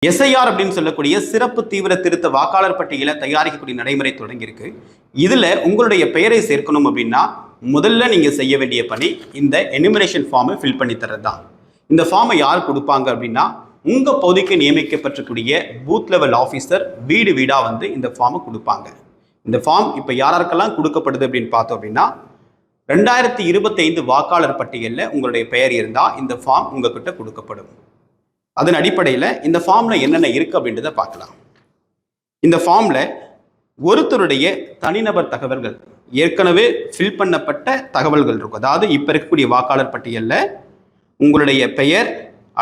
SIR அப்படின்னு சொல்லக்கூடிய சிறப்பு தீவிர திருத்த வாக்காளர் பட்டியலை தயாரிக்கக்கூடிய நடைமுறை தொடங்கியிருக்கு. இதில் உங்களுடைய பெயரை சேர்க்கணும் அப்படின்னா முதல்ல நீங்கள் செய்ய வேண்டிய பணி இந்த எனுமரேஷன் ஃபார்மை ஃபில் பண்ணி தர்றது தான். இந்த ஃபார்மை யார் கொடுப்பாங்க அப்படின்னா உங்கள் பகுதிக்கு நியமிக்கப்பட்டிருக்கக்கூடிய பூத் லெவல் ஆஃபீஸர் வீடு வீடாக வந்து இந்த ஃபார்மை கொடுப்பாங்க. இந்த ஃபார்ம் இப்போ யாருக்கெல்லாம் கொடுக்கப்படுது அப்படின்னு பார்த்தோம் அப்படின்னா 2025 வாக்காளர் பட்டியலில் உங்களுடைய பெயர் இருந்தால் இந்த ஃபார்ம் உங்ககிட்ட கொடுக்கப்படும். அதன் அடிப்படையில் இந்த ஃபார்மில் என்னென்ன இருக்குது அப்படின்றத பார்க்கலாம். இந்த ஃபார்மில் ஒருத்தருடைய தனிநபர் தகவல்கள் ஏற்கனவே ஃபில் பண்ணப்பட்ட தகவல்கள் இருக்கும். அதாவது இப்போ இருக்கக்கூடிய வாக்காளர் பட்டியலில் உங்களுடைய பெயர்,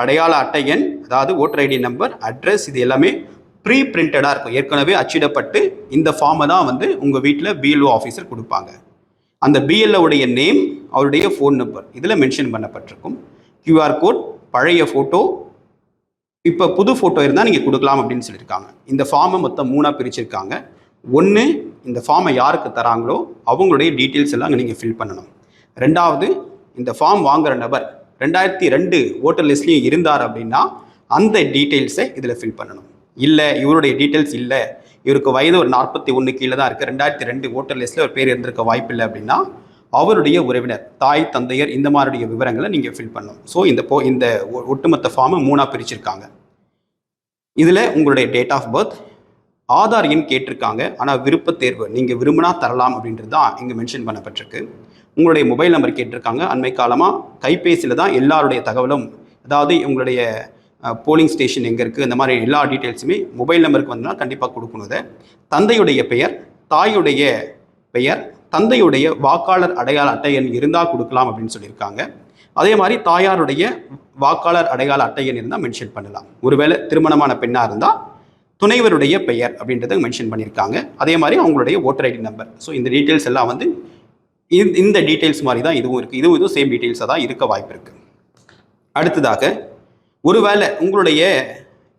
அடையாள அட்டை எண், அதாவது ஓட்டர் ஐடி நம்பர், அட்ரஸ், இது எல்லாமே ப்ரீ பிரிண்டடாக இருக்கும். ஏற்கனவே அச்சிடப்பட்டு இந்த ஃபார்மை தான் வந்து உங்கள் வீட்டில் பிஎல்ஓ ஆஃபீஸர் கொடுப்பாங்க. அந்த பிஎல்ஓடைய நேம், அவருடைய ஃபோன் நம்பர் இதில் மென்ஷன் பண்ணப்பட்டிருக்கும். கியூஆர் கோட், பழைய ஃபோட்டோ, இப்போ புது ஃபோட்டோ இருந்தால் நீங்கள் கொடுக்கலாம் அப்படின்னு சொல்லியிருக்காங்க. இந்த ஃபார்மை மொத்தம் 3ஆக பிரிச்சிருக்காங்க. ஒன்று, இந்த ஃபார்மை யாருக்கு தராங்களோ அவங்களுடைய டீட்டெயில்ஸ் எல்லாம் அங்கே நீங்கள் ஃபில் பண்ணணும். ரெண்டாவது, இந்த ஃபார்ம் வாங்குகிற நபர் 2002 ஓட்டர் லிஸ்ட்லேயும் இருந்தார் அப்படின்னா அந்த டீட்டெயில்ஸை இதில் ஃபில் பண்ணணும். இல்லை இவருடைய டீட்டெயில்ஸ் இல்லை, இவருக்கு வயது ஒரு 41 கீழே தான் இருக்குது, 2002 ஓட்டர் லிஸ்ட்டில் ஒரு பேர் இருந்திருக்க வாய்ப்பு இல்லை அப்படின்னா அவருடைய உறவினர், தாய், தந்தையர், இந்த மாதிரிடைய விவரங்களை நீங்கள் ஃபில் பண்ணணும். ஸோ இந்த ஒட்டுமொத்த ஃபார்மை 3ஆக பிரிச்சிருக்காங்க. இதில் உங்களுடைய டேட் ஆஃப் பர்த், ஆதார் எண் கேட்டிருக்காங்க. ஆனால் விருப்ப தேர்வு நீங்கள் விரும்பினா தரலாம் அப்படின்றது தான் இங்கே மென்ஷன் பண்ணப்பட்டிருக்கு. உங்களுடைய மொபைல் நம்பர் கேட்டிருக்காங்க. அண்மை காலமாக கைபேசியில் தான் எல்லாருடைய தகவலும், அதாவது உங்களுடைய போலிங் ஸ்டேஷன் எங்கே இருக்குது, இந்த மாதிரி எல்லா டீட்டெயில்ஸுமே மொபைல் நம்பருக்கு வந்தால் கண்டிப்பாக கொடுக்கணும். தந்தையுடைய பெயர், தாயுடைய பெயர், தந்தையுடைய வாக்காளர் அடையாள அட்டை எண் இருந்தால் கொடுக்கலாம் அப்படின்னு சொல்லியிருக்காங்க. அதே மாதிரி தாயாருடைய வாக்காளர் அடையாள அட்டை எண் இருந்தால் மென்ஷன் பண்ணலாம். ஒருவேளை திருமணமான பெண்ணாக இருந்தால் துணைவருடைய பெயர் அப்படின்றத மென்ஷன் பண்ணியிருக்காங்க. அதே மாதிரி அவங்களுடைய ஓட்டர் ஐடி நம்பர். ஸோ இந்த டீட்டெயில்ஸ் எல்லாம் வந்து இந்த டீட்டெயில்ஸ் மாதிரி தான் இதுவும் இருக்குது. இதுவும் சேம் டீட்டெயில்ஸாக தான் இருக்க வாய்ப்பு இருக்குது. அடுத்ததாக, ஒருவேளை உங்களுடைய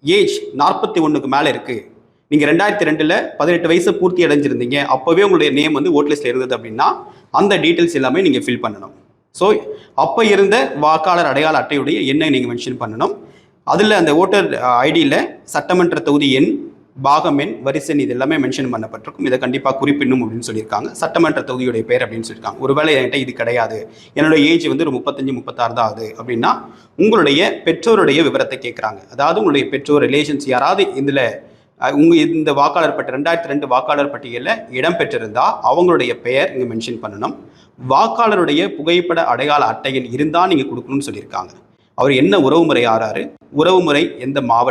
ஏஜ் 41க்கு மேலே இருக்குது, நீங்கள் 2002 18 வயசு பூர்த்தி அடைஞ்சிருந்தீங்க, அப்போவே உங்களுடைய நேம் வந்து ஓட் லிஸ்ட்டில் இருந்தது அப்படின்னா அந்த டீட்டெயில்ஸ் எல்லாமே நீங்கள் ஃபில் பண்ணணும். ஸோ அப்போ இருந்த வாக்காளர் அடையாள அட்டையுடைய எண்ணை நீங்கள் மென்ஷன் பண்ணணும். அதில் அந்த ஓட்டர் ஐடியில் சட்டமன்ற தொகுதி எண், பாகம் எண், வரிசை எண், இது எல்லாமே மென்ஷன் பண்ணப்பட்டிருக்கும். இதை கண்டிப்பாக குறிப்பிடணும் அப்படின்னு சொல்லியிருக்காங்க. சட்டமன்ற தொகுதியுடைய பேர் அப்படின்னு சொல்லியிருக்காங்க. ஒருவேளை என்கிட்ட இது கிடையாது, என்னோட ஏஜ் வந்து ஒரு 35 36 தான் ஆகுது அப்படின்னா உங்களுடைய பெற்றோருடைய விவரத்தை கேட்குறாங்க. அதாவது உங்களுடைய பெற்றோர், ரிலேஷன்ஸ் யாராவது இதில் இந்த வாக்காளர் பட்டியல் 2002 வாக்காளர் பட்டியலில் இடம்பெற்றிருந்தால் அவங்களுடைய பெயர் இங்கே மென்ஷன் பண்ணணும். வாக்காளருடைய புகைப்பட அடையாள அட்டையில் இருந்தால் நீங்கள் கொடுக்கணும்னு சொல்லியிருக்காங்க. அவர் என்ன உறவுமுறை ஆறாரு, உறவுமுறை எந்த மாவட்டம்,